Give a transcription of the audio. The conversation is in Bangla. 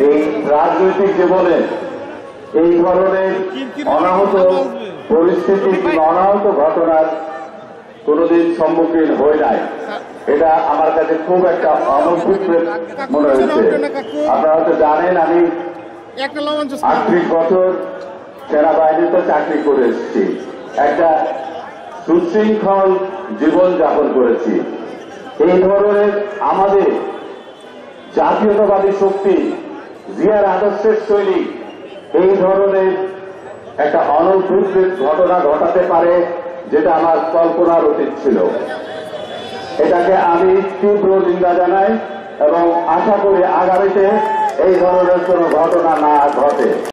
এই রাজনৈতিক জীবনে এই ধরনের অনাহত পরিস্থিতি কিংবা অনাহত ঘটনার কোনদিন সম্মুখীন হয়ে নাই। এটা আমার কাছে খুব একটা অনভিজ্ঞ মনে হয়েছে। আপনারা হয়তো জানেন আমি 38 বছর সেনাবাহিনীতে চাকরি করে এসেছি, একটা সুশৃঙ্খল জীবন যাপন করেছি। এই ধরনের আমাদের জাতীয়তাবাদী শক্তি জিয়ার আদর্শের সৈনিক এই ধরনের একটা অনভিজ্ঞ ঘটনা ঘটাতে পারে, যেটা আমার কল্পনার অতীত ছিল। এটাকে আমি তীব্র নিন্দা জানাই এবং আশা করি আগামীতে এই ধরনের কোনো ঘটনা না ঘটে।